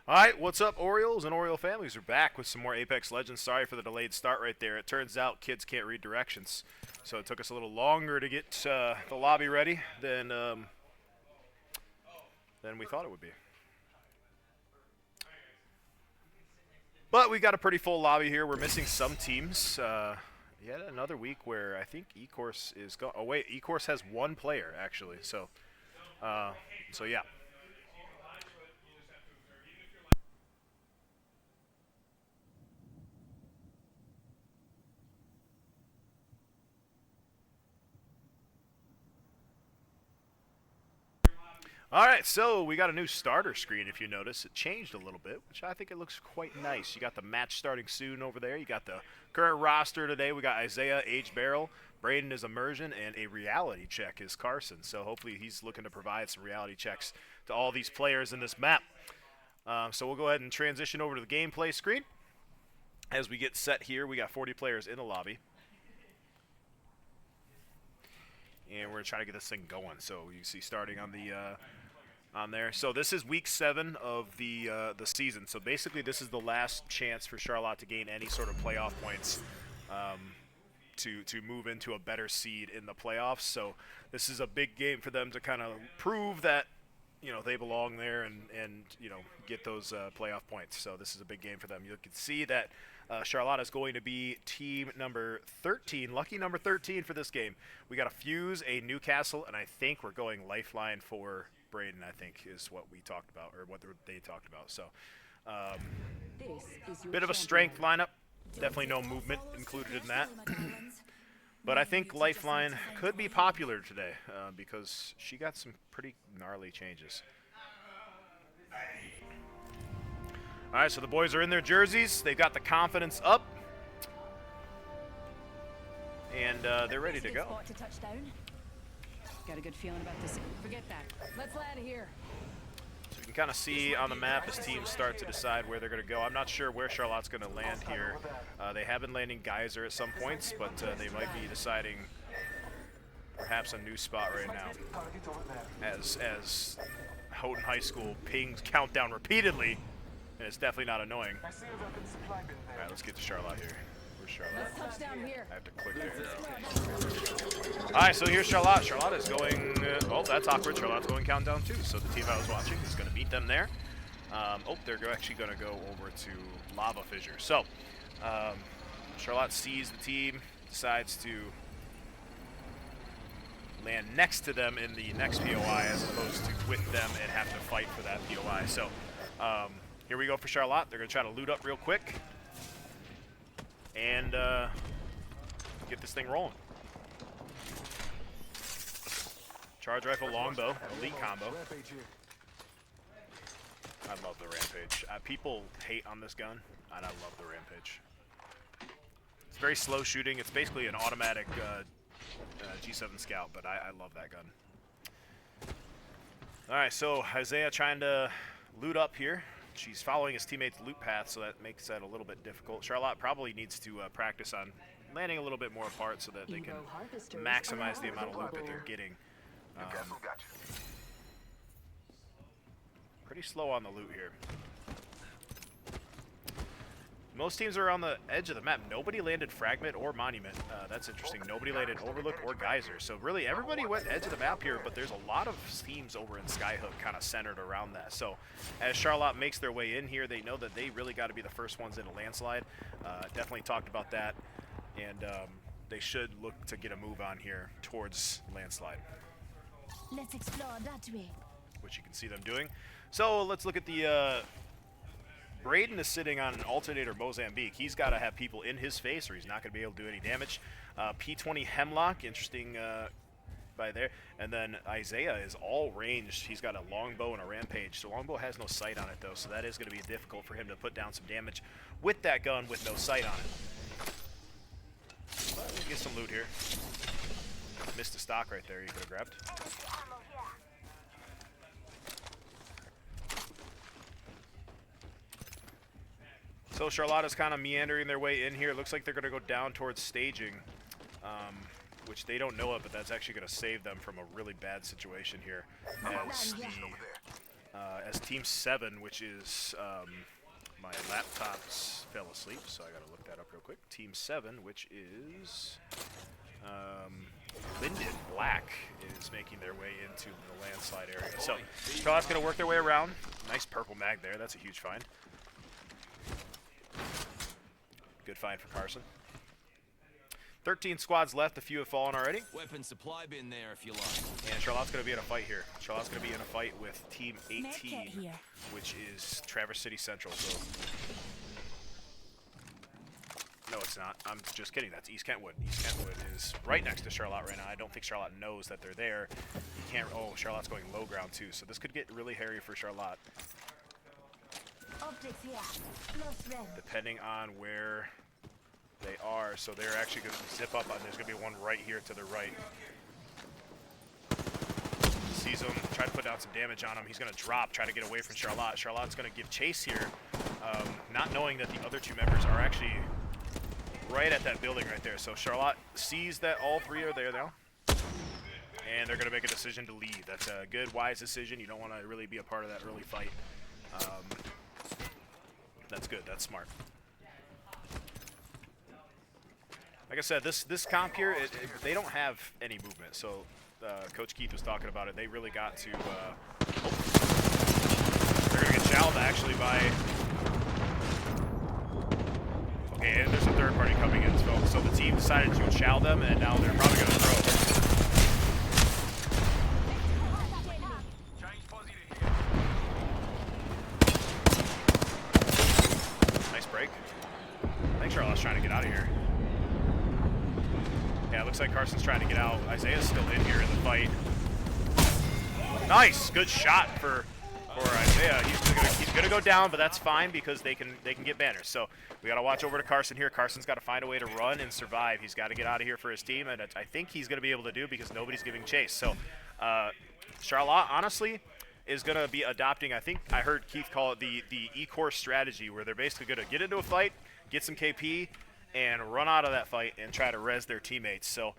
Alright, what's up, Orioles and Oriole families? We're back with some more Apex Legends. Sorry for the delayed start right there. It turns out kids can't read directions, so it took us a little longer to get the lobby ready than we thought it would be. But we got a pretty full lobby here. We're missing some teams. Yet another week where I think eCourse is going. Oh wait, eCourse has one player actually. So yeah. Alright, so we got a new starter screen, if you notice. It changed a little bit, which I think it looks quite nice. You got the match starting soon over there. You got the current roster today. We got Isaiah, H. Barrel, Braden is Immersion, and a reality check is Carson. So hopefully he's looking to provide some reality checks to all these players in this map. So we'll go ahead and transition over to the gameplay screen. As we get set here, we got 40 players in the lobby. And we're going to try to get this thing going. So you see starting on the on there. So this is week 7 of the season. So basically this is the last chance for Charlotte to gain any sort of playoff points to move into a better seed in the playoffs. So this is a big game for them to kind of prove that they belong there and get those playoff points. So this is a big game for them. You can see that Charlotte is going to be team number 13, lucky number 13 for this game. We got a Fuse, a Newcastle, and I think we're going Lifeline for Braden, I think, is what we talked about, or what they talked about. So bit of a strength lineup. Definitely no movement included in that. But I think Lifeline could be popular today because she got some pretty gnarly changes. All right, so the boys are in their jerseys. They've got the confidence up. And they're ready to go. Got a good feeling about this. Forget that. Let's land here. So you can kind of see on the map as teams start to decide where they're going to go. I'm not sure where Charlotte's going to land here. They have been landing Geyser at some points, but they might be deciding perhaps a new spot right now. As Houghton High School pings countdown repeatedly, and it's definitely not annoying. All right, let's get to Charlotte here. Where's Charlotte? Let's touch down here. I have to click there. All right, so here's Charlotte. Charlotte is going. Oh, that's awkward. Charlotte's going countdown too. So the team I was watching is going to meet them there. Oh, they're actually going to go over to Lava Fissure. So Charlotte sees the team, decides to land next to them in the next POI as opposed to with them and have to fight for that POI. So here we go for Charlotte. They're going to try to loot up real quick and get this thing rolling. Charge rifle, longbow, elite combo. I love the Rampage. People hate on this gun, and I love the Rampage. It's very slow shooting. It's basically an automatic G7 Scout, but I love that gun. All right, so Isaiah trying to loot up here. She's following his teammate's loot path, so that makes that a little bit difficult. Charlotte probably needs to practice on landing a little bit more apart so that they can maximize the amount of loot that they're getting. Pretty slow on the loot here. Most teams are on the edge of the map. Nobody landed Fragment or Monument. That's interesting. Nobody landed Overlook or Geyser. So really everybody went edge of the map here, but there's a lot of teams over in Skyhook kind of centered around that. So as Charlotte makes their way in here, they know that they really got to be the first ones in a landslide. Definitely talked about that. And they should look to get a move on here towards landslide. Let's explore that way. Which you can see them doing. So let's look at the Braden is sitting on an alternator Mozambique. He's got to have people in his face or he's not going to be able to do any damage. P20 Hemlock, interesting by there. And then Isaiah is all ranged. He's got a longbow and a Rampage. So longbow has no sight on it though, so that is going to be difficult for him to put down some damage with that gun with no sight on it. But we'll get some loot here. Missed a stock right there you could have grabbed. So Charlotta's kind of meandering their way in here. Looks like they're going to go down towards staging, which they don't know of, but that's actually going to save them from a really bad situation here. As as Team 7, which is my laptop's fell asleep, so I gotta look that up real quick. Team 7, which is Linden Black, is making their way into the landslide area. So Charlotte's gonna work their way around. Nice purple mag there. That's a huge find. Good find for Carson. 13 squads left. A few have fallen already. Weapon supply bin there if you like. And Charlotte's going to be in a fight here. Charlotte's going to be in a fight with Team 18, which is Traverse City Central. So no, it's not. I'm just kidding. That's East Kentwood. East Kentwood is right next to Charlotte right now. I don't think Charlotte knows that they're there. You can't. Oh, Charlotte's going low ground too. So this could get really hairy for Charlotte. Optics here. Plus red. Depending on where they are, so they're actually going to zip up, and there's going to be one right here to the right. Sees him, try to put down some damage on him. He's going to drop, try to get away from Charlotte. Charlotte's going to give chase here, not knowing that the other two members are actually right at that building right there. So Charlotte sees that all three are there now, and they're going to make a decision to leave. That's a good, wise decision. You don't want to really be a part of that early fight. That's good. That's smart. Like I said, this comp here, they don't have any movement. So Coach Keith was talking about it. They really got to. They're going to get chowed actually by. Okay, and there's a third party coming in. So the team decided to chow them, and now they're probably going to throw. Nice break. I think Charlotte's trying to get out of here. Yeah, it looks like Carson's trying to get out. Isaiah's still in here in the fight. Nice, good shot for Isaiah. He's gonna go down, but that's fine because they can get banners. So we gotta watch over to Carson here. Carson's got to find a way to run and survive. He's got to get out of here for his team, and I think he's gonna be able to do because nobody's giving chase. So Charlotte honestly is gonna be adopting. I think I heard Keith call it the E-course strategy, where they're basically gonna get into a fight, get some KP, and run out of that fight and try to res their teammates. So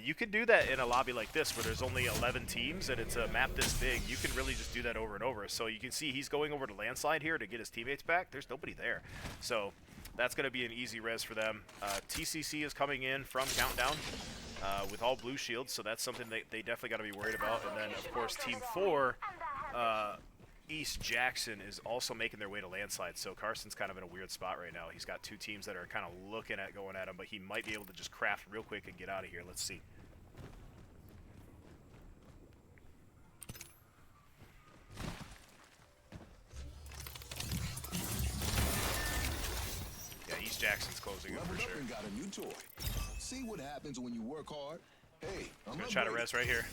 you can do that in a lobby like this where there's only 11 teams and it's a map this big. You can really just do that over and over. So you can see he's going over to landslide here to get his teammates back. There's nobody there. So that's going to be an easy res for them. TCC is coming in from Countdown with all blue shields, so that's something they definitely got to be worried about. And then, of course, Team 4, East Jackson is also making their way to landslide, so Carson's kind of in a weird spot right now. He's got two teams that are kind of looking at going at him, but he might be able to just craft real quick and get out of here. Let's see. Yeah, East Jackson's closing up for sure. Got a new toy. See what happens when you work hard. Hey, I'm gonna try to res right here.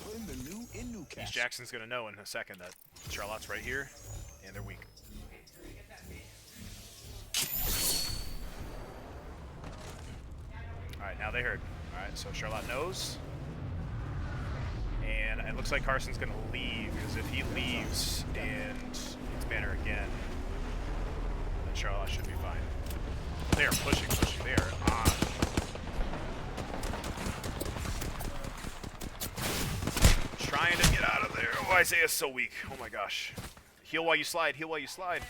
East East Jackson's gonna know in a second that Charlotte's right here, and they're weak. All right, now they heard. All right, so Charlotte knows, and it looks like Carson's gonna leave because if he leaves and it's banner again, then Charlotte should be fine. They are pushing. They are on. Trying to get out of there. Oh, Isaiah's so weak. Oh my gosh. Heal while you slide. Heal while you slide.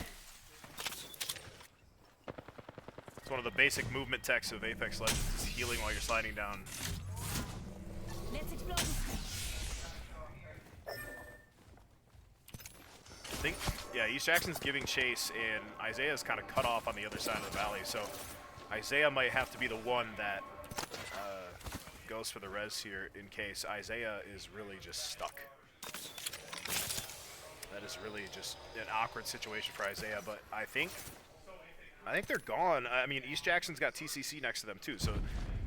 It's one of the basic movement techs of Apex Legends, is healing while you're sliding down. Let's explore. I think, yeah, East Jackson's giving chase, and Isaiah's kind of cut off on the other side of the valley, so Isaiah might have to be the one that goes for the res here in case Isaiah is really just stuck. That is really just an awkward situation for Isaiah, but I think they're gone. I mean, East Jackson's got TCC next to them too, so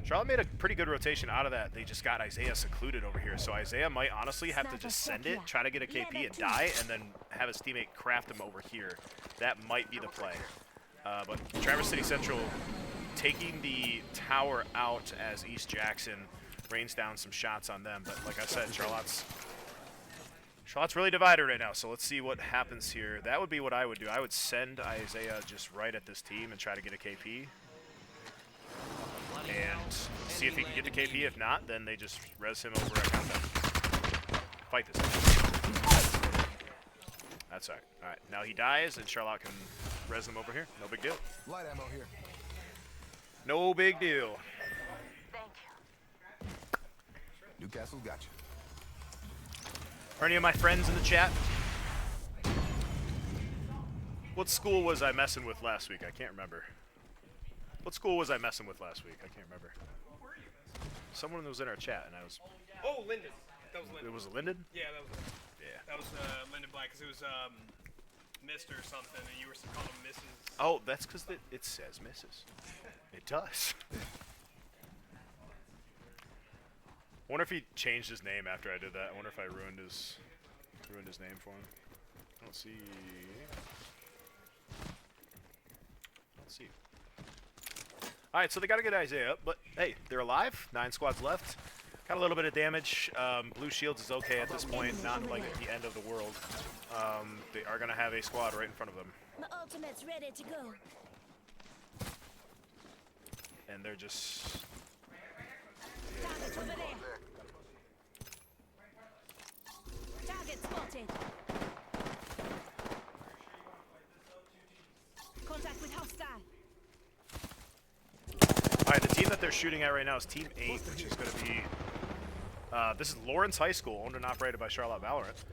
Charlotte made a pretty good rotation out of that. They just got Isaiah secluded over here, so Isaiah might honestly have to just send it, try to get a KP and die, and then have his teammate craft him over here. That might be the play. But Traverse City Central taking the tower out as East Jackson rains down some shots on them. But like I said, Charlotte's really divided right now, so let's see what happens here. That would be what I would do. I would send Isaiah just right at this team and try to get a KP. And see if he can get the KP. If not, then they just res him over at Countdown. Fight this. That's all right. All right, now he dies, and Charlotte can res him over here. No big deal. Light ammo here. No big deal. Thank you. Newcastle's got you. Are any of my friends in the chat? What school was I messing with last week? I can't remember. What school was I messing with last week? I can't remember. Someone was in our chat, and I was... Oh, Linden. That was Linden. It was Linden? Yeah, that was Linden. Yeah. That was Linden Black, because it was Mr. something, and you were calling him Mrs. Oh, that's because it says Mrs. It does. I wonder if he changed his name after I did that. I wonder if I ruined his name for him. Let's see. Let's see. All right, so they got to get Isaiah up, but hey, they're alive. 9 squads left. Got a little bit of damage. Blue shields is okay at this point, not like at the end of the world. They are going to have a squad right in front of them. My ultimate's ready to go. And they're just... Target over there. Target spotted. Contact with hostile. Alright, the team that they're shooting at right now is Team 8, which is going to be... this is Lawrence High School, owned and operated by Charlotte Valorant.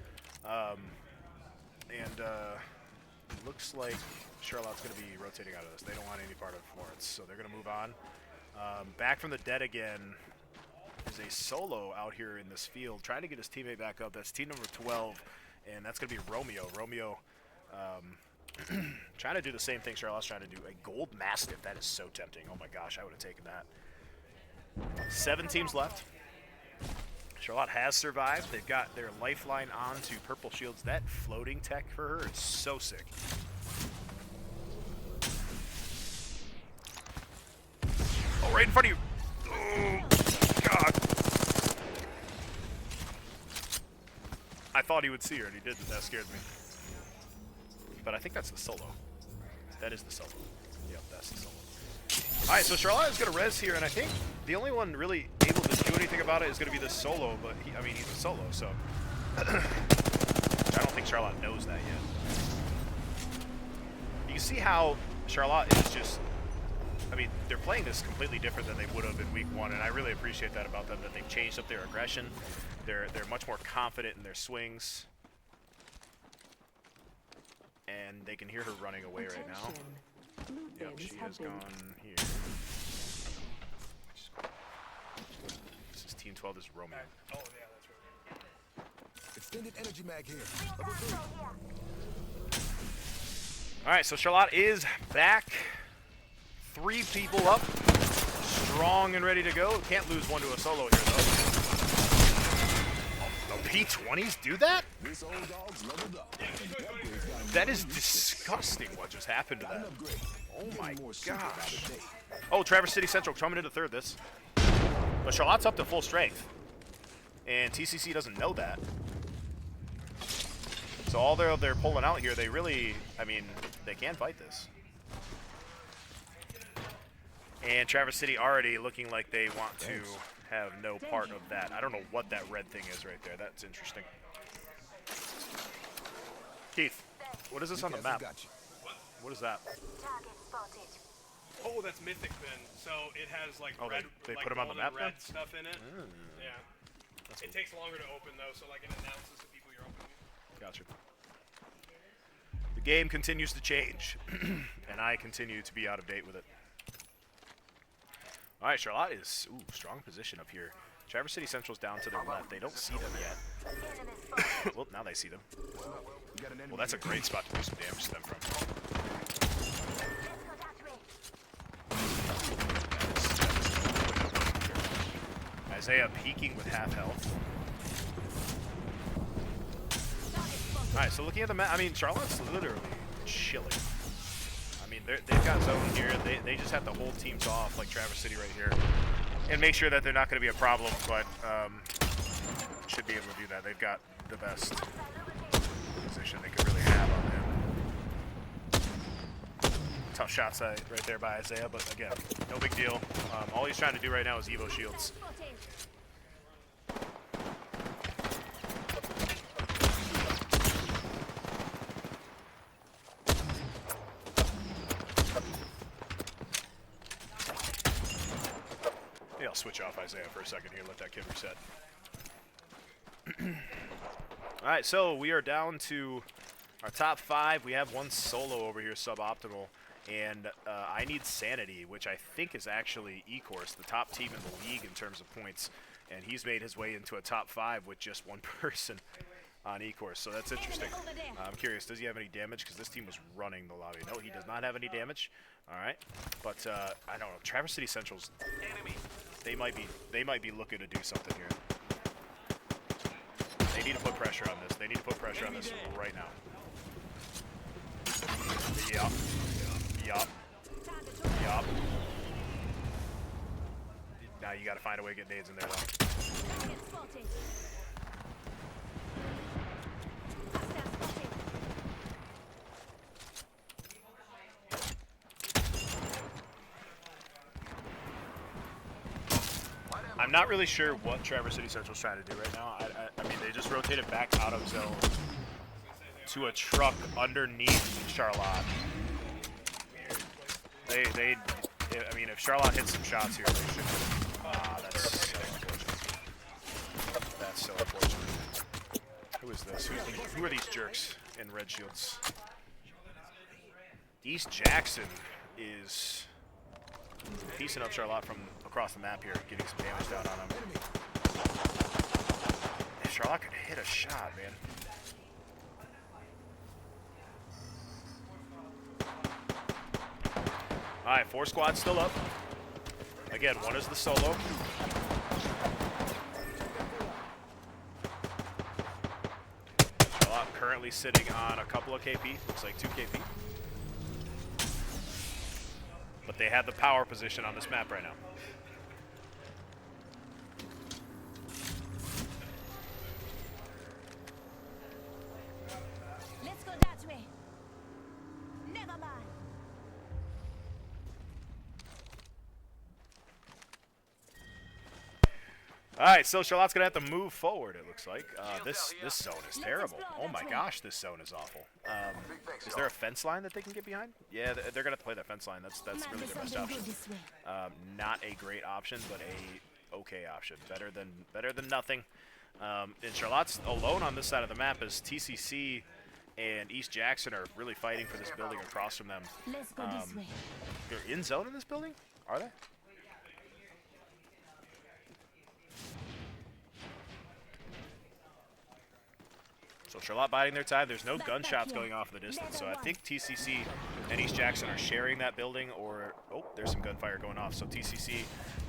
It looks like Charlotte's going to be rotating out of this. They don't want any part of Lawrence, so they're going to move on. Back from the dead again is a solo out here in this field, trying to get his teammate back up. That's team number 12, and that's going to be Romeo. Romeo trying to do the same thing Charlotte's trying to do. A gold mastiff. That is so tempting. Oh my gosh, I would have taken that. 7 teams left. Charlotte has survived. They've got their lifeline on to purple shields. That floating tech for her is so sick. Oh, right in front of you. Oh, God. I thought he would see her, and he didn't. That scared me. But I think that's the solo. That is the solo. Yep, that's the solo. All right, so Charlotte is going to res here, and I think the only one really able to do anything about it is going to be this solo, but I mean, he's a solo, so I don't think Charlotte knows that yet. You can see how Charlotte is just, I mean, they're playing this completely different than they would have in week 1, and I really appreciate that about them, that they've changed up their aggression. They're much more confident in their swings. And they can hear her running away right now. Yep, she has gone here. This is Team 12, this is Romeo. Oh, yeah, that's right. Extended energy mag here. Alright, so Charlotte is back. 3 people up. Strong and ready to go. Can't lose one to a solo here, though. The P20s do that? This old dog's leveled up. That is disgusting what just happened to that. Oh my gosh. Oh, Traverse City Central coming into 3rd this. But Charlotte's up to full strength. And TCC doesn't know that. So all they're pulling out here, they really, I mean, they can fight this. And Traverse City already looking like they want to have no part of that. I don't know what that red thing is right there. That's interesting. Keith, what is this on the map? What is that? Target spotted. Oh, that's Mythic then. So it has like Oh, red, they like put 'em on the golden map red then? stuff in it. Yeah. That's It takes longer to open though, so like it announces to people you're opening. Gotcha. The game continues to change, and I continue to be out of date with it. All right, Charlotte is strong position up here. Traverse City Central's down to their left. They don't see them yet. Well, now they see them. Well, that's a great spot to do some damage to them from. Isaiah peeking with half health. Alright, so looking at the map, I mean, Charlotte's literally chilling. I mean, they've got zone here. They just have to hold teams off, like Traverse City right here, and make sure that they're not going to be a problem, but should be able to do that. They've got the best position they could really have on him. Tough shots right there by Isaiah, but again, no big deal. All he's trying to do right now is Evo shields. switch off Isaiah for a second here, let that kid reset. All right, so we are down to our top 5. We have one solo over here, suboptimal, and I need Sanity, which I think is actually eCourse, the top team in the league in terms of points, and he's made his way into a top 5 with just one person on eCourse, so that's interesting. I'm curious, does he have any damage? Because this team was running the lobby. No, he does not have any damage. All right, but I don't know. Traverse City Central's, they might be looking to do something here. They need to put pressure on this. They need to put pressure on this right now. Yup. Yup. Yup. Now you got to find a way to get nades in there, though. Target spotted. Hostile spotted. I'm not really sure what Traverse City Central's trying to do right now. I mean, they just rotated back out of zone to a truck underneath Charlotte. I mean, if Charlotte hits some shots here, they should. That's so unfortunate. That's so unfortunate. Who is this? Who are these jerks in red shields? East Jackson is piecing up Charlotte from across the map here, getting some damage down on him. If Charlotte could hit a shot, man. All right, 4 squads still up. Again, one is the solo. Charlotte currently sitting on a couple of KP, looks like 2 KP. But they have the power position on this map right now. Let's go that way. Never mind. All right, so Charlotte's gonna have to move forward. It looks like this zone is terrible. Oh my gosh, this zone is awful. Is there a fence line that they can get behind? Yeah, they're gonna play that fence line. That's really their best option. Not a great option, but a okay option. Better than nothing. And Charlotte's alone on this side of the map as TCC and East Jackson are really fighting for this building across from them. Let's go this way. They're in zone in this building? Are they? So Charlotte biding their time. There's no gunshots going off in the distance, so I think TCC and East Jackson are sharing that building, or oh, there's some gunfire going off. So TCC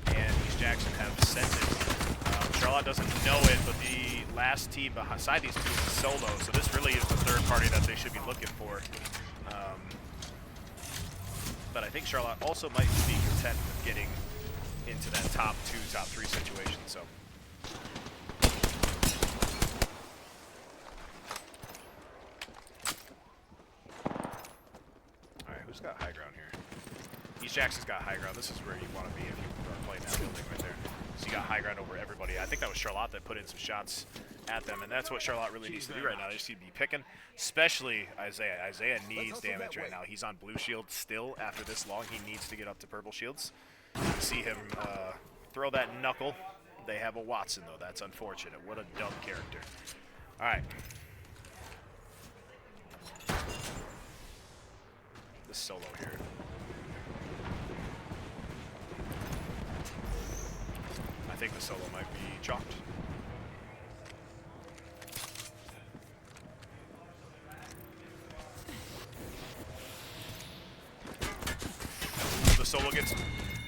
and East Jackson have sent it. Charlotte doesn't know it, but the last team beside these two is solo, so this really is the third party that they should be looking for. But I think Charlotte also might be content with getting into that top 2, top 3 situation. So. Who's got high ground here? East Jackson's got high ground. This is where you want to be if you are playing that building right there. So you got high ground over everybody. I think that was Charlotte that put in some shots at them, and that's what Charlotte really needs to do right now. They just need to be picking, especially Isaiah. Isaiah needs damage right now. He's on blue shield still after this long. He needs to get up to purple shields. You see him throw that knuckle. They have a Watson, though. That's unfortunate. What a dumb character. All right. This solo here. I think the solo might be chalked. The solo gets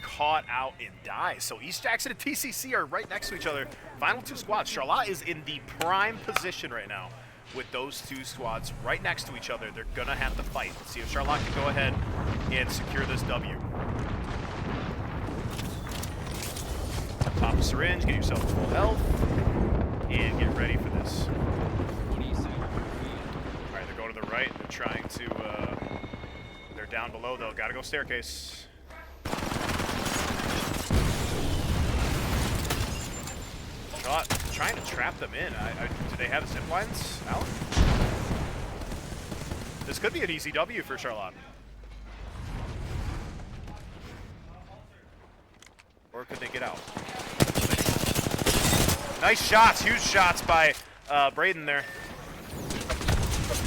caught out and dies. So East Jackson and TCC are right next to each other. Final 2 squads. Charlotte is in the prime position right now. With those 2 squads right next to each other, they're gonna have to fight. Let's see if Charlotte can go ahead and secure this W. Pop a syringe, get yourself full health, and get ready for this. What do you say? All right, they're going to the right. They're trying to. They're down below though. Gotta go staircase. Charlotte trying to trap them in. Do they have zip lines, Alan? This could be an easy W for Charlotte. Or could they get out? Nice shots, huge shots by Braden there.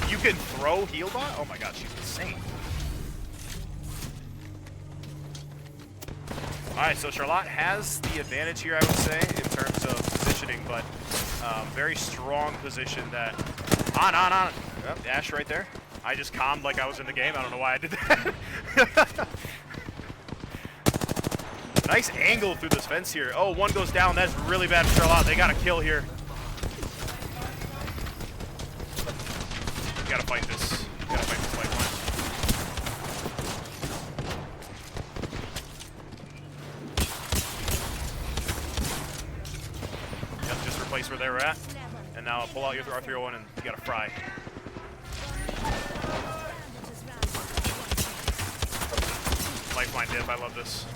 You can throw heal bot? Oh my god, she's insane. Alright, so Charlotte has the advantage here, I would say, in terms of positioning, but very strong position that... On. Yep, Ash right there. I just calmed like I was in the game. I don't know why I did that. Nice angle through this fence here. Oh, one goes down. That's really bad for Charlotte. They got a kill here. You gotta fight this. You gotta fight this lifeline. Yep, just replace where they were at. And now pull out your R301 and you gotta fry. Lifeline dip, I love this.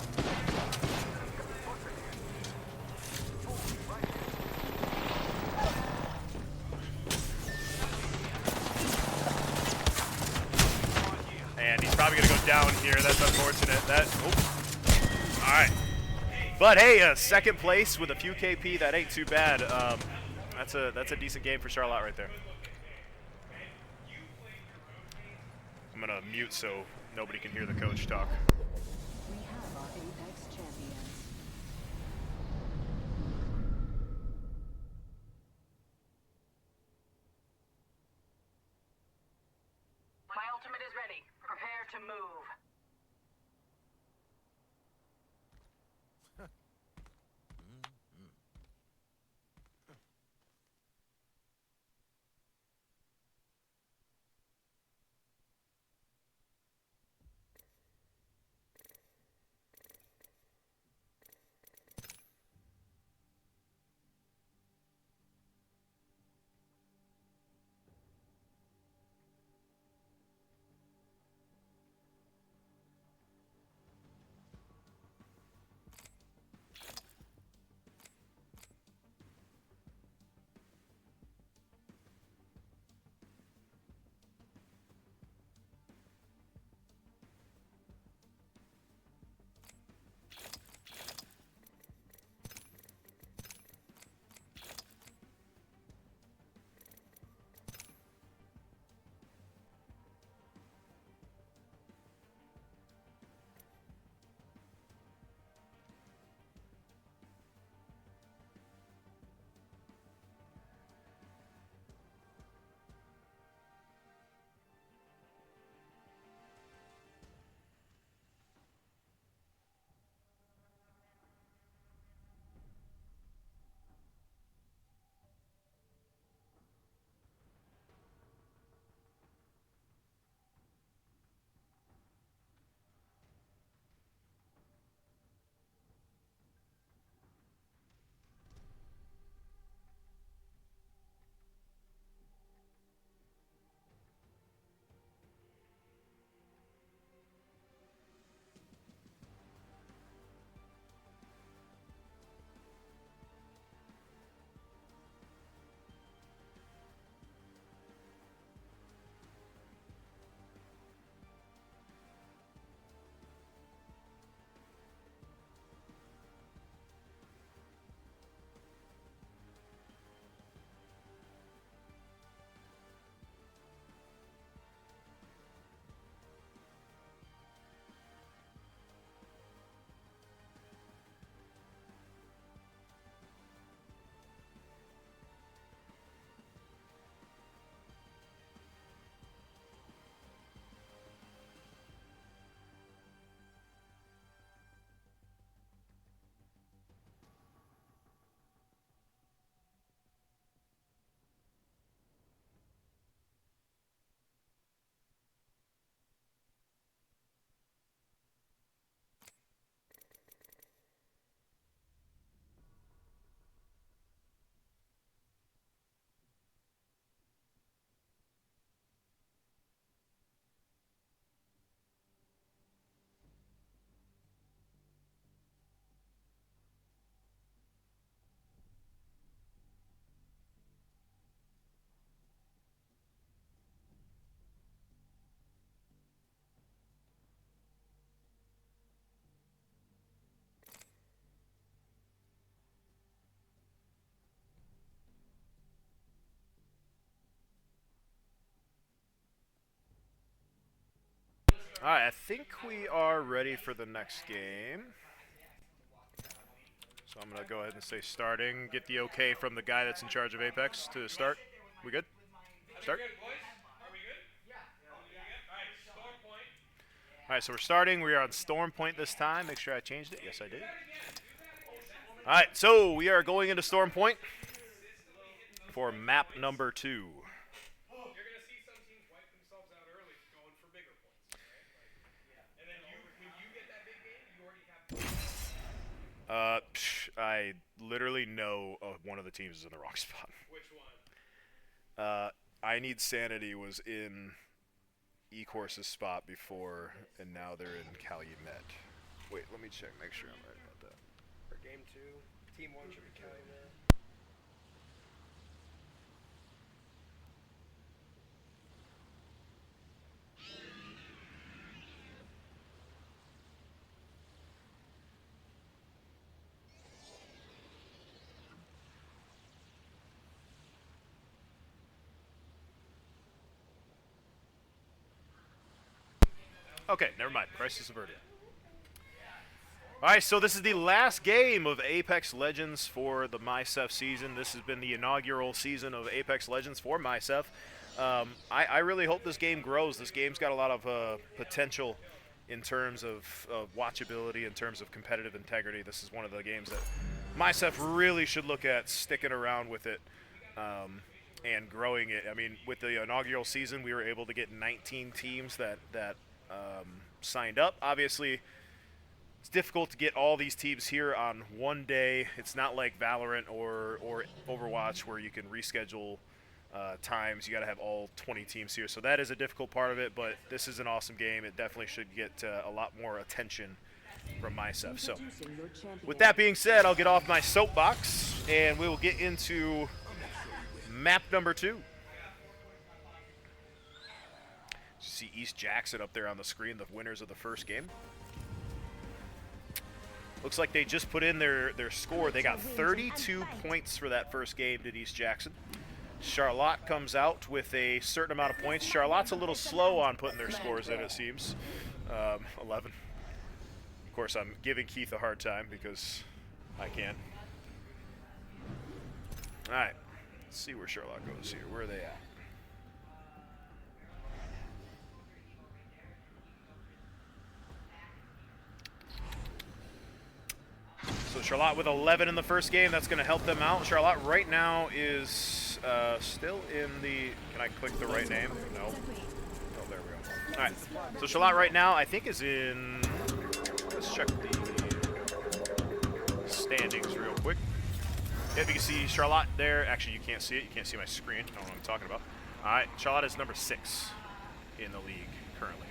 And he's probably gonna go down here. That's unfortunate. All right. But hey, second place with a few KP. That ain't too bad. That's a decent game for Charlotte right there. I'm gonna mute so nobody can hear the coach talk. We have our Apex champions. My ultimate is ready. Prepare to move. All right, I think we are ready for the next game. So I'm going to go ahead and say starting. Get the okay from the guy that's in charge of Apex to start. We good? Start? All right, so we're starting. We are on Storm Point this time. Make sure I changed it. Yes, I did. All right, so we are going into Storm Point for map number 2. You're gonna see some teams wipe themselves out early, going for bigger points. And then when you get that big game, you already have. I literally know one of the teams is in the wrong spot. Which one? I Need Sanity was in E-Course's spot before, and now they're in Calumet. Wait, let me check, make sure I'm right about that. For game 2, team 1 should be counting that. Okay, never mind. Crisis averted. All right, so this is the last game of Apex Legends for the MiHSEF season. This has been the inaugural season of Apex Legends for MiHSEF. I really hope this game grows. This game's got a lot of potential in terms of watchability, in terms of competitive integrity. This is one of the games that MiHSEF really should look at sticking around with it and growing it. I mean, with the inaugural season, we were able to get 19 teams that signed up. Obviously, it's difficult to get all these teams here on one day. It's not like Valorant or Overwatch where you can reschedule times. You got to have all 20 teams here. So that is a difficult part of it, but this is an awesome game. It definitely should get a lot more attention from MiHSEF. So with that being said, I'll get off my soapbox and we will get into map number 2. You see East Jackson up there on the screen, the winners of the first game. Looks like they just put in their score. They got 32 points for that first game, did East Jackson. Charlotte comes out with a certain amount of points. Charlotte's a little slow on putting their scores in, it seems. 11. Of course, I'm giving Keith a hard time because I can. All right, let's see where Charlotte goes here. Where are they at? So Charlotte with 11 in the first game. That's going to help them out. Charlotte right now is still in the... Can I click the right name? No. Oh, there we go. All right. So Charlotte right now, I think, is in... Let's check the standings real quick. Yep, you can see Charlotte there. Actually, you can't see it. You can't see my screen. I don't know what I'm talking about. All right. Charlotte is number 6 in the league currently.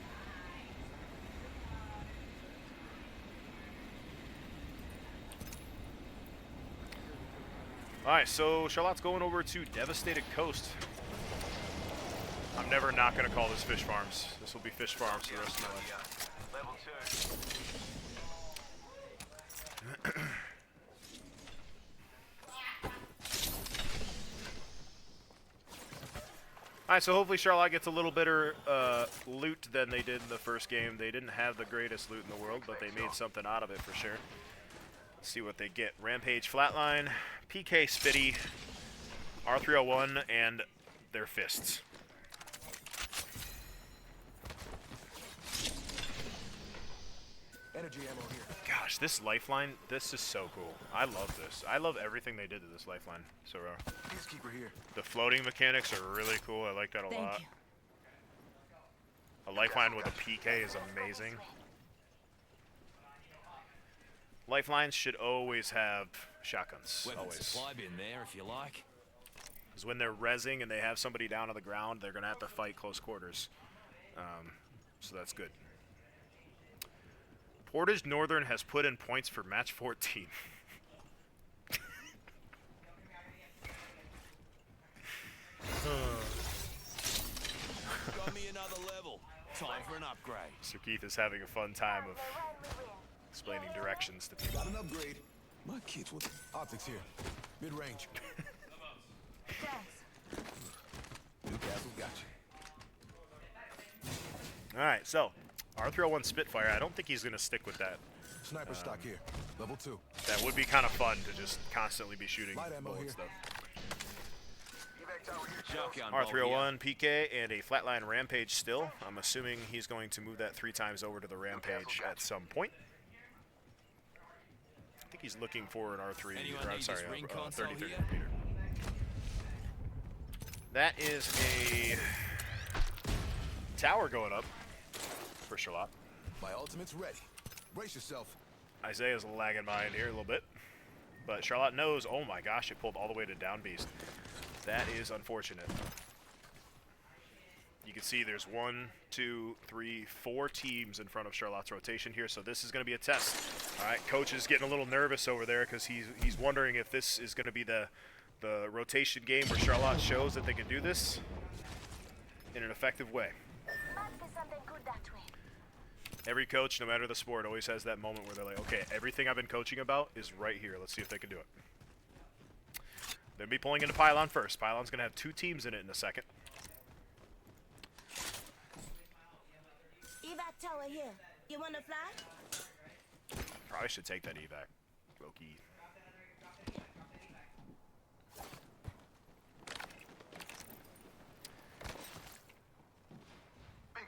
Alright, so Charlotte's going over to Devastated Coast. I'm never not going to call this Fish Farms. This will be Fish Farms for the rest of my life. Level 2. Alright, so hopefully Charlotte gets a little better loot than they did in the first game. They didn't have the greatest loot in the world, but they made something out of it for sure. Let's see what they get. Rampage Flatline, PK Spitty, R301, and their fists. Energy ammo here. Gosh, this lifeline, this is so cool. I love this. I love everything they did to this lifeline. So Peacekeeper here. the floating mechanics are really cool. I like that a lot. you. A lifeline with a PK is amazing. Lifelines should always have shotguns. Weapon Always. supply bin there if you like. Because when they're rezzing and they have somebody down on the ground, they're going to have to fight close quarters. So that's good. Portage Northern has put in points for match 14. Got me another level. Time for an upgrade. So Keith is having a fun time of explaining directions to people. Got an upgrade. My kids will... Optics here. Mid-range. Newcastle got you. All right, so R301 Spitfire, I don't think he's going to stick with that. Sniper stock here. Level 2. That would be kind of fun to just constantly be shooting Light ammo bullets, here. though. Shotgun bolt here. R301 PK and a flatline Rampage still. I'm assuming he's going to move that 3 times over to the Rampage at some point. I think he's looking for an R3, Anyone or I'm need sorry, this ring 30 console 30 here? repeater. That is a tower going up for Charlotte. My ultimate's ready. Brace yourself. Isaiah's lagging behind here a little bit. But Charlotte knows, oh my gosh, it pulled all the way to down beast. That is unfortunate. You can see there's 1, 2, 3, 4 teams in front of Charlotte's rotation here, so this is going to be a test. All right, coach is getting a little nervous over there because he's wondering if this is going to be the rotation game where Charlotte shows that they can do this in an effective way. Must be something good that way. Every coach, no matter the sport, always has that moment where they're like, okay, everything I've been coaching about is right here. Let's see if they can do it. They'll be pulling into Pylon first. Pylon's going to have 2 teams in it in a second. Evac tower here. You wanna fly? Probably should take that evac. Low-key.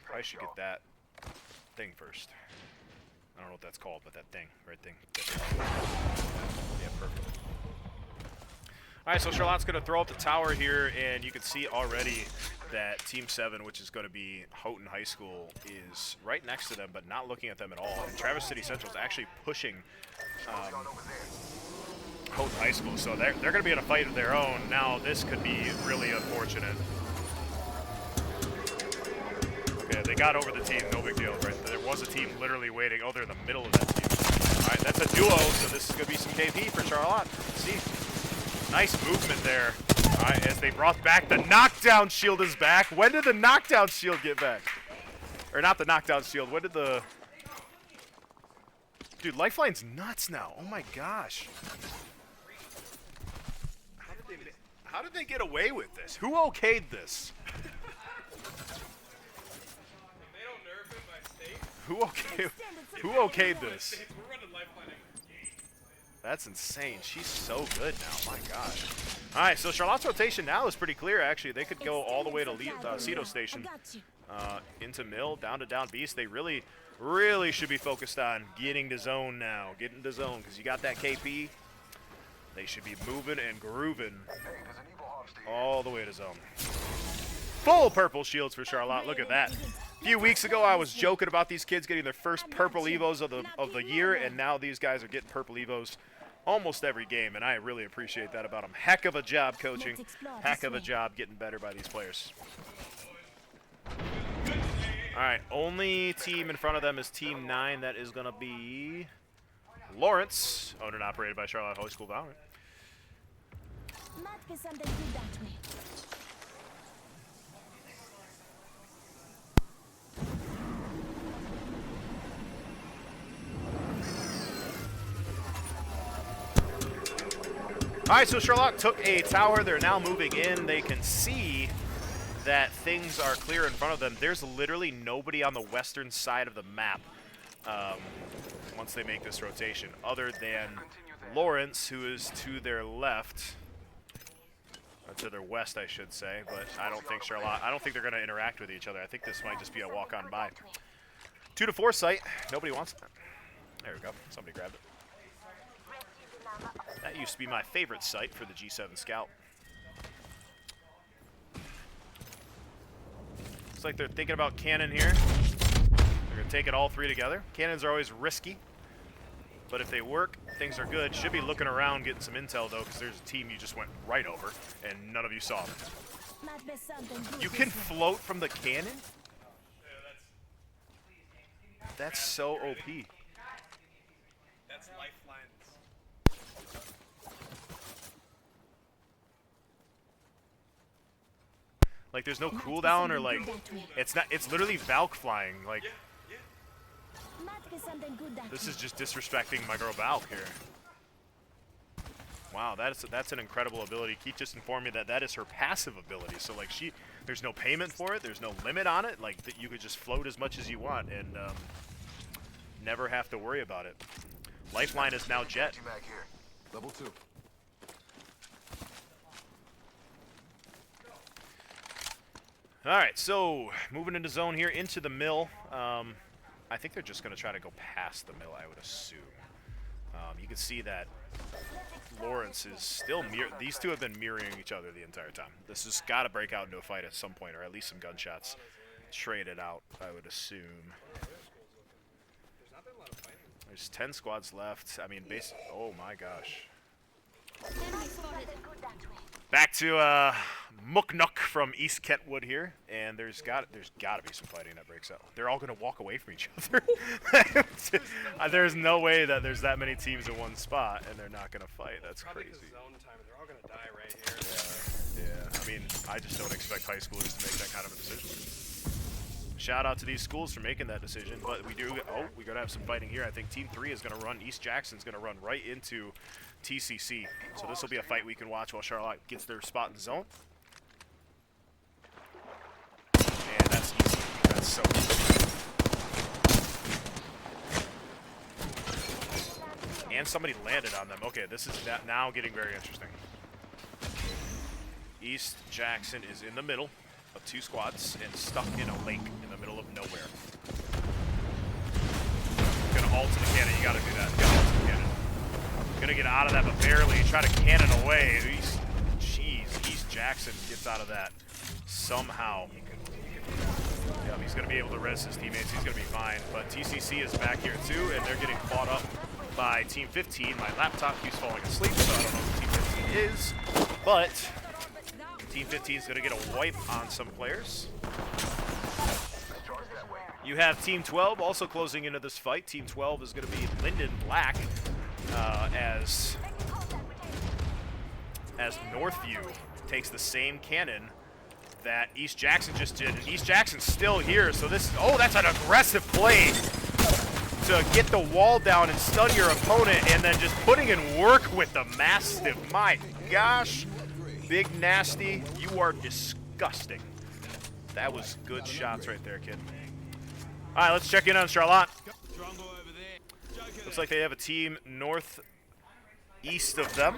Probably should get that thing first. I don't know what that's called, but that thing, right thing. Yeah, perfect. Alright, so Charlotte's going to throw up the tower here, and you can see already that Team 7, which is going to be Houghton High School, is right next to them, but not looking at them at all. And Traverse City Central is actually pushing Houghton High School, so they're going to be in a fight of their own. Now, this could be really unfortunate. Okay, they got over the team, no big deal, right? There was a team literally waiting. Oh, they're in the middle of that team. Alright, that's a duo, so this is going to be some KP for Charlotte. Let's see. Nice movement there. Alright, as they brought back the knockdown shield is back. When did the knockdown shield get back? Or not the knockdown shield, when did the... Dude, Lifeline's nuts now. Oh my gosh. How did they get away with this? Who okayed this? They don't nerf him by state. Who okayed this? We're running lifeline. That's insane. She's so good now. My gosh. All right, so Charlotte's rotation now is pretty clear, actually. They could go all the way to Cedo Station, into Mill, down to Down Beast. They really, really should be focused on getting to zone now. Getting to zone, because you got that KP. They should be moving and grooving all the way to zone. Full purple shields for Charlotte. Look at that. A few weeks ago, I was joking about these kids getting their first purple Evos of the year, and now these guys are getting purple Evos almost every game, and I really appreciate that about them. Heck of a job coaching. Heck of a job getting better by these players. All right, only team in front of them is Team 9. That is going to be Lawrence, owned and operated by Charlotte High School Valorant. Must be something good that way. All right, so Charlotte took a tower. They're now moving in. They can see that things are clear in front of them. There's literally nobody on the western side of the map once they make this rotation, other than Lawrence, who is to their left, or to their west, I should say. But I don't think they're going to interact with each other. I think this might just be a walk-on by. 2 to 4 site. Nobody wants it. There we go. Somebody grabbed it. That used to be my favorite site for the G7 Scout. Looks like they're thinking about cannon here. They're going to take it all 3 together. Cannons are always risky, but if they work, things are good. Should be looking around, getting some intel, though, because there's a team you just went right over, and none of you saw them. Must be something good You this can way. float from the cannon? That's so OP. That's lifelines. Like, there's no cooldown, or like, it's literally Valk flying. Like, Must be something good that this way. is just disrespecting my girl Valk here. Wow, that's an incredible ability. Keith just informed me that that is her passive ability. So like there's no payment for it. There's no limit on it. Like that you could just float as much as you want and never have to worry about it. Lifeline is now Jet. Mag here. Level 2. All right, so moving into zone here, into the mill. I think they're just going to try to go past the mill, I would assume. You can see that Lawrence is still these two have been mirroring each other the entire time. This has got to break out into a fight at some point, or at least some gunshots traded out, I would assume. There's 10 squads left. I mean, oh my gosh. Back to Mooknook from East Kentwood here, and there's got to be some fighting that breaks out. They're all going to walk away from each other. There's no way that there's that many teams in one spot, and they're not going to fight. That's crazy. Zone time, they're all gonna die right here. Yeah. I mean, I just don't expect high schoolers to make that kind of a decision. Shout out to these schools for making that decision, but we're going to have some fighting here. I think Team 3 is going to run, East Jackson's going to run right into TCC. So this will be a fight we can watch while Charlotte gets their spot in the zone. And that's easy. That's so easy. And somebody landed on them. Okay, this is now getting very interesting. East Jackson is in the middle of 2 squads and stuck in a lake in the middle of nowhere. Gonna ult to the cannon. You gotta do that. You gotta ult to the cannon. Gonna get out of that, but barely. Try to cannon away. Jeez, East Jackson gets out of that somehow. Yep, he's gonna be able to res his teammates. He's gonna be fine. But TCC is back here too, and they're getting fought up by Team 15. My laptop keeps falling asleep, so I don't know who Team 15 is. But Team 15 is gonna get a wipe on some players. You have Team 12 also closing into this fight. Team 12 is going to be Lyndon Black as Northview takes the same cannon that East Jackson just did. And East Jackson's still here, so this, that's an aggressive play to get the wall down and stun your opponent, and then just putting in work with the Mastiff. My gosh, Big Nasty, you are disgusting. That was good shots right there, kid. All right, let's check in on Charlotte. Looks like they have a team northeast of them.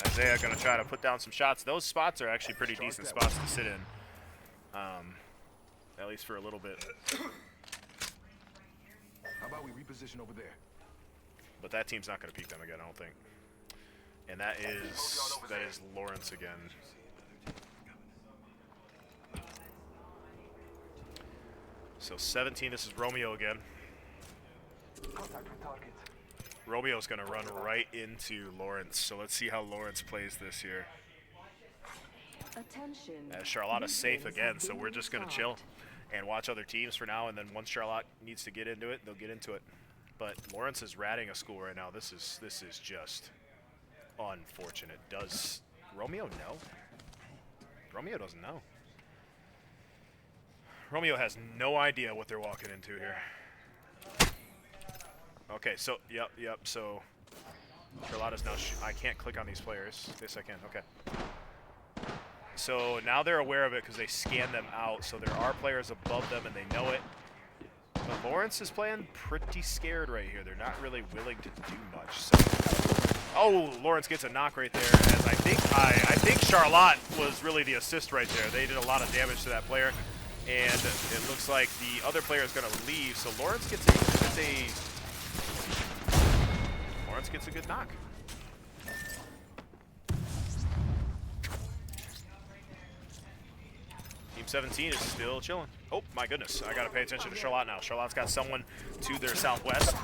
Isaiah going to try to put down some shots. Those spots are actually pretty decent spots to sit in, at least for a little bit. How about we reposition over there? But that team's not going to peek them again, I don't think. And that is Lawrence again. So 17, this is Romeo again. Romeo's going to run right into Lawrence, so let's see how Lawrence plays this here. Attention. As Charlotte is safe again, so we're just going to chill and watch other teams for now, and then once Charlotte needs to get into it, they'll get into it. But Lawrence is ratting a school right now. This is just unfortunate. Does Romeo know? Romeo doesn't know. Romeo has no idea what they're walking into here. Okay, so, yep, so Charlotta's now, I can't click on these players. Yes, I can, okay. So now they're aware of it because they scanned them out, so there are players above them and they know it. But Lawrence is playing pretty scared right here. They're not really willing to do much, so. Oh, Lawrence gets a knock right there, as I think Charlotte was really the assist right there. They did a lot of damage to that player. And it looks like the other player is going to leave, so Lawrence gets a good knock. Team 17 is still chilling. Oh my goodness, I got to pay attention to Charlotte now. Charlotte's got someone to their southwest.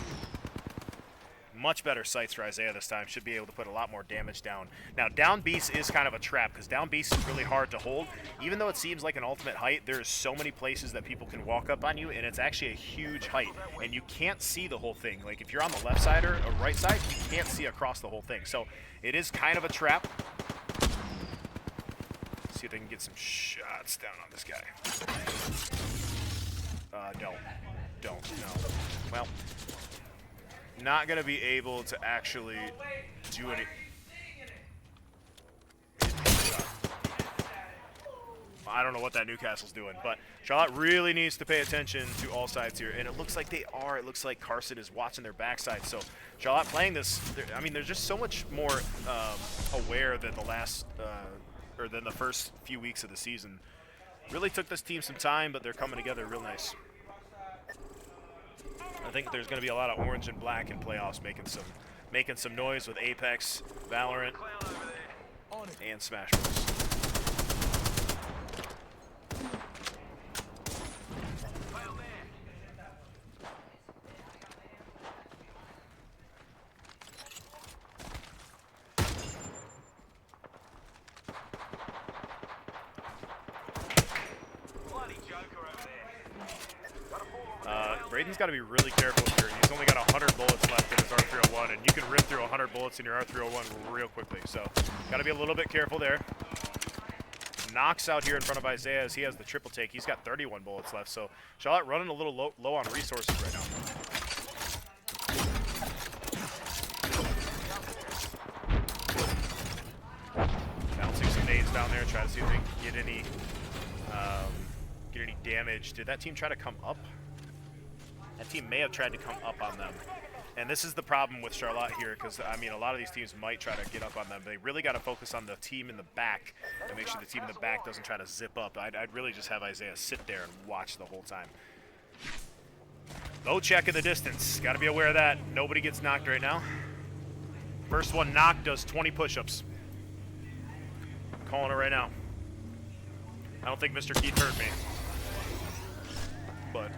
Much better sights for Isaiah this time. Should be able to put a lot more damage down. Now, down beast is kind of a trap because down beast is really hard to hold. Even though it seems like an ultimate height, there's so many places that people can walk up on you, and it's actually a huge height. And you can't see the whole thing. Like, if you're on the left side or right side, you can't see across the whole thing. So, it is kind of a trap. Let's see if they can get some shots down on this guy. Don't, no. Well. not going to be able to actually do any. I don't know what that Newcastle's doing, but Charlotte really needs to pay attention to all sides here, and it looks like they are. It looks like Carson is watching their backside. So Charlotte playing this, I mean, they're just so much more aware than the last, or than the first few weeks of the season. Really took this team some time, but they're coming together real nice. I think there's going to be a lot of orange and black in playoffs, making some noise with Apex, Valorant, and Smash Bros. Braden's got to be really careful here. He's only got 100 bullets left in his R301, and you can rip through 100 bullets in your R301 real quickly. So, got to be a little bit careful there. Knox out here in front of Isaiah as he has the triple take. He's got 31 bullets left. So, Charlotte running a little low on resources right now. Bouncing some nades down there, try to see if they can get any damage. Did that team try to come up? That team may have tried to come up on them. And this is the problem with Charlotte here, because, I mean, a lot of these teams might try to get up on them. They really got to focus on the team in the back and make sure the team in the back doesn't try to zip up. I'd really just have Isaiah sit there and watch the whole time. Low check in the distance. Got to be aware of that. Nobody gets knocked right now. First one knocked does 20 push-ups. Calling it right now. I don't think Mr. Keith heard me. But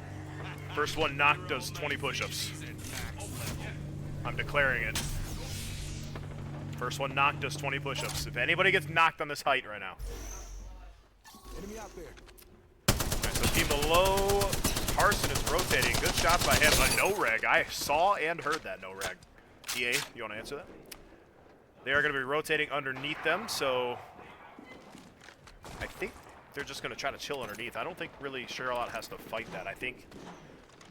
first one knocked does 20 push-ups. I'm declaring it. First one knocked does 20 push-ups. If anybody gets knocked on this height right now. Enemy out there. Alright, so team below, Carson is rotating. Good shot by him. A no-reg. I saw and heard that no-reg. EA, you want to answer that? They are going to be rotating underneath them, so I think they're just going to try to chill underneath. I don't think really Charlotte has to fight that. I think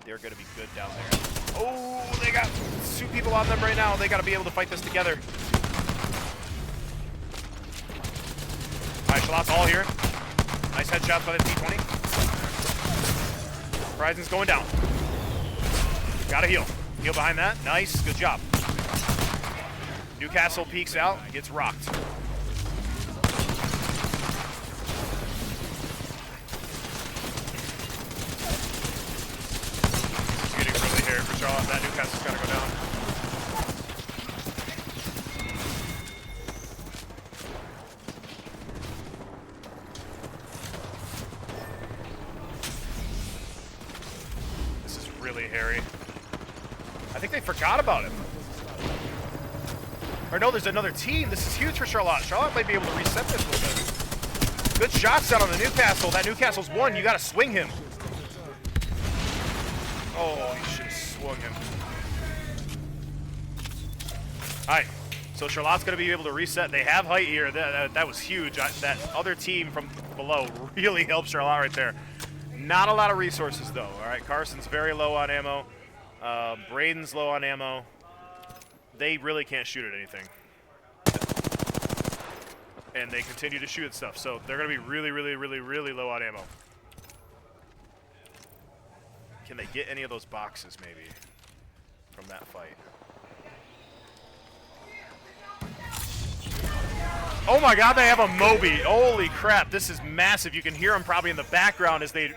they're going to be good down there. Oh, they got 2 people on them right now. They got to be able to fight this together. All right, Charlotte's all here. Nice headshots by the T20. Horizon's going down. Got to heal. Heal behind that. Nice. Good job. Newcastle peeks out, gets rocked. It's getting really hairy for Charlotte. That Newcastle's got to go down. This is really hairy. I think they forgot about him. Or no, there's another team. This is huge for Charlotte. Charlotte might be able to reset this a little bit. Good shots out on the Newcastle. That Newcastle's won. You got to swing him. Oh, you should have swung him. All right. So Charlotte's going to be able to reset. They have height here. That was huge. That other team from below really helped Charlotte right there. Not a lot of resources, though. All right. Carson's very low on ammo. Braden's low on ammo. They really can't shoot at anything. And they continue to shoot at stuff, so they're going to be really, really, really, really low on ammo. Can they get any of those boxes, maybe, from that fight? Oh my god, they have a Moby. Holy crap, this is massive. You can hear them probably in the background as they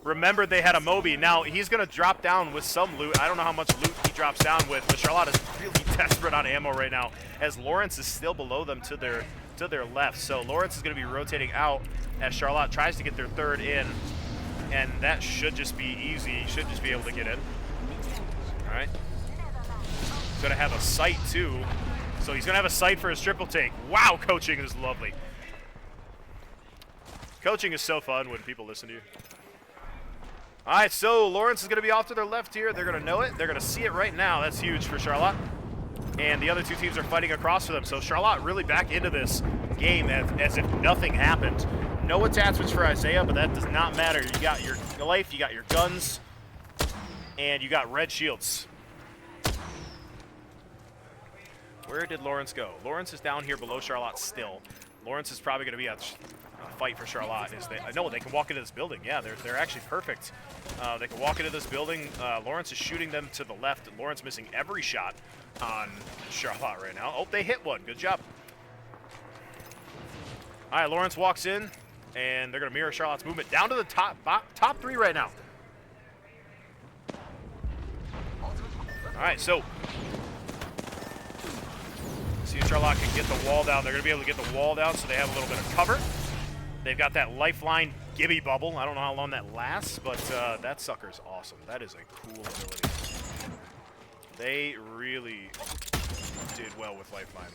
remembered they had a Moby. Now, he's going to drop down with some loot. I don't know how much loot he drops down with, but Charlotte is really desperate on ammo right now, as Lawrence is still below them to their left. So Lawrence is going to be rotating out as Charlotte tries to get their third in, and that should just be easy. He should just be able to get in. All right. He's going to have a sight, too. So he's going to have a sight for his triple take. Wow, coaching is lovely. Coaching is so fun when people listen to you. All right, so Lawrence is going to be off to their left here. They're going to know it. They're going to see it right now. That's huge for Charlotte. And the other two teams are fighting across for them. So Charlotte really back into this game as if nothing happened. No attachments for Isaiah, but that does not matter. You got your life, you got your guns, and you got red shields. Where did Lawrence go? Lawrence is down here below Charlotte still. Lawrence is probably going to be a fight for Charlotte. No, they can walk into this building. Yeah, they're actually perfect. They can walk into this building. Lawrence is shooting them to the left. Lawrence missing every shot on Charlotte right now. Oh, they hit one. Good job. All right, Lawrence walks in, and they're going to mirror Charlotte's movement down to the top three right now. All right, so see if Charlotte can get the wall down. They're going to be able to get the wall down so they have a little bit of cover. They've got that lifeline Gibby bubble. I don't know how long that lasts, but that sucker's awesome. That is a cool ability. They really did well with lifeline.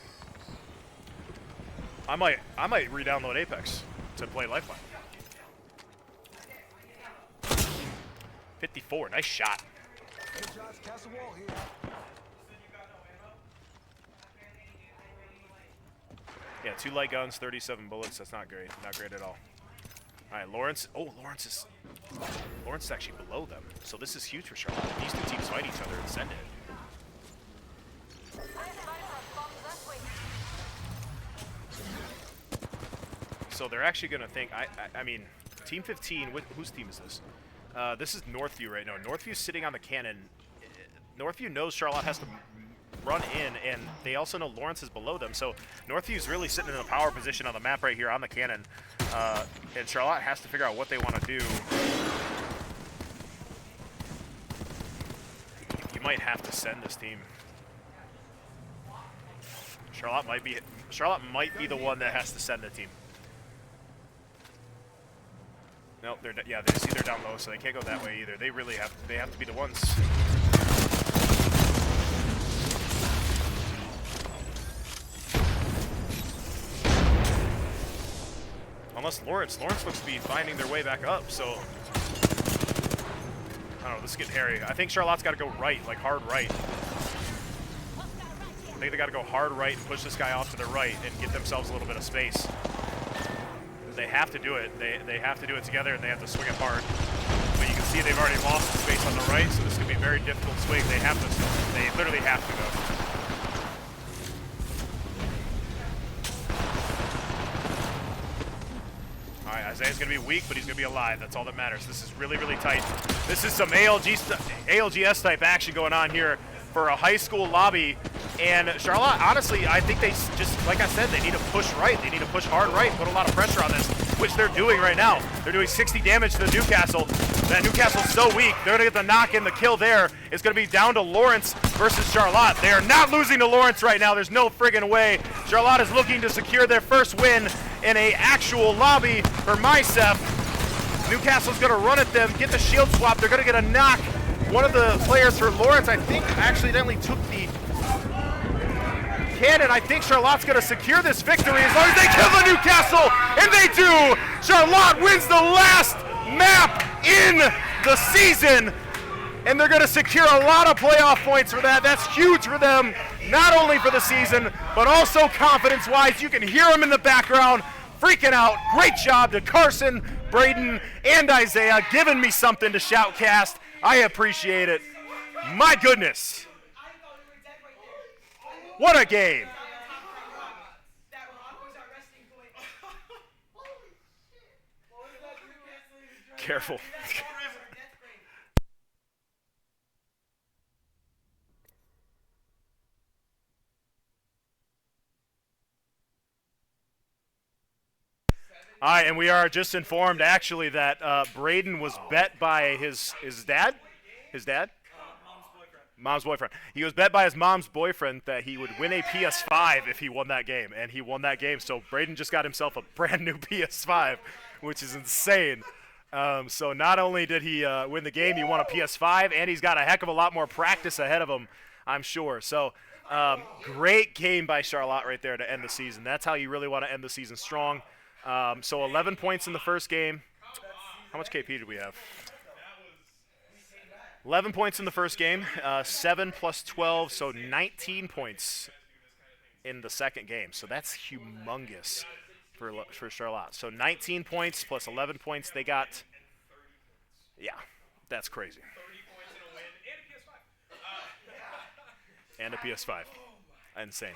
I might re-download Apex to play lifeline. 54, nice shot. Hey, Josh, cast a wall here. Yeah, 2 light guns, 37 bullets. That's not great. Not great at all. All right, Lawrence. Oh, Lawrence is actually below them. So this is huge for Charlotte. These two teams fight each other and send it. So they're actually going to think. I mean, Team 15. Whose team is this? This is Northview right now. Northview's sitting on the cannon. Northview knows Charlotte has to run in, and they also know Lawrence is below them. So Northview's really sitting in a power position on the map right here on the cannon. And Charlotte has to figure out what they want to do. You might have to send this team. Charlotte might be the one that has to send the team. No, they're down low, so they can't go that way either. They have to be the ones. Unless Lawrence looks to be finding their way back up, so I don't know, this is getting hairy. I think Charlotte's got to go right, like hard right. I think they got to go hard right and push this guy off to the right and get themselves a little bit of space. They have to do it. They have to do it together, and they have to swing it hard. But you can see they've already lost the space on the right, so this could be a very difficult swing. They literally have to go. Isaiah's going to be weak, but he's going to be alive. That's all that matters. This is really, really tight. This is some ALGS type action going on here for a high school lobby. And Charlotte, honestly, I think they just, like I said, they need to push right. They need to push hard right and put a lot of pressure on this, which they're doing right now. They're doing 60 damage to the Newcastle. That Newcastle's so weak. They're going to get the knock and the kill there. It's going to be down to Lawrence versus Charlotte. They are not losing to Lawrence right now. There's no friggin' way. Charlotte is looking to secure their first win in a actual lobby for MiHSEF. Newcastle's going to run at them, get the shield swap. They're going to get a knock. One of the players for Lawrence, I think, accidentally took the cannon. I think Charlotte's going to secure this victory as long as they kill the Newcastle, and they do. Charlotte wins the last map in the season, and they're going to secure a lot of playoff points for that. That's huge for them, not only for the season, but also confidence-wise. You can hear them in the background freaking out. Great job to Carson, Braden, and Isaiah, giving me something to shoutcast. I appreciate it. My goodness. What a game. Careful. All right, and we are just informed, actually, that Braden was bet by his dad? His dad? Mom's boyfriend. He was bet by his mom's boyfriend that he would win a PS5 if he won that game, and he won that game. So Braden just got himself a brand new PS5, which is insane. So not only did he win the game, he won a PS5, and he's got a heck of a lot more practice ahead of him, I'm sure. So great game by Charlotte right there to end the season. That's how you really want to end the season strong. So 11 points in the first game. How much KP did we have? 11 points in the first game, 7 plus 12, so 19 points in the second game. So that's humongous for Charlotte. So 19 points plus 11 points they got. Yeah, that's crazy. And a PS5. Insane.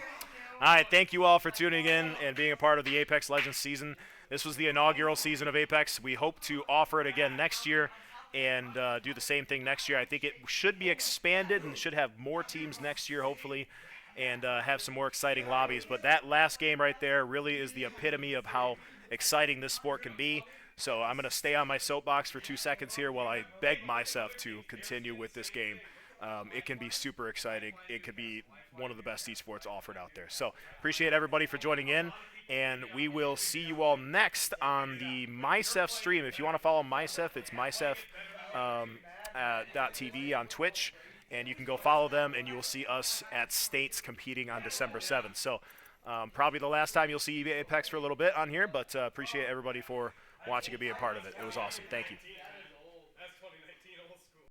All right, thank you all for tuning in and being a part of the Apex Legends season. This was the inaugural season of Apex. We hope to offer it again next year and do the same thing next year. I think it should be expanded and should have more teams next year, hopefully, and have some more exciting lobbies. But that last game right there really is the epitome of how exciting this sport can be. So I'm going to stay on my soapbox for 2 seconds here while I beg MiHSEF to continue with this game. It can be super exciting. It could be one of the best esports offered out there. So appreciate everybody for joining in, and we will see you all next on the MiHSEF stream. If you want to follow MiHSEF, it's MiHSEF .tv on Twitch, and you can go follow them, and you will see us at States competing on December 7th. So probably the last time you'll see Apex for a little bit on here, but appreciate everybody for watching and being a part of it. It was awesome. Thank you.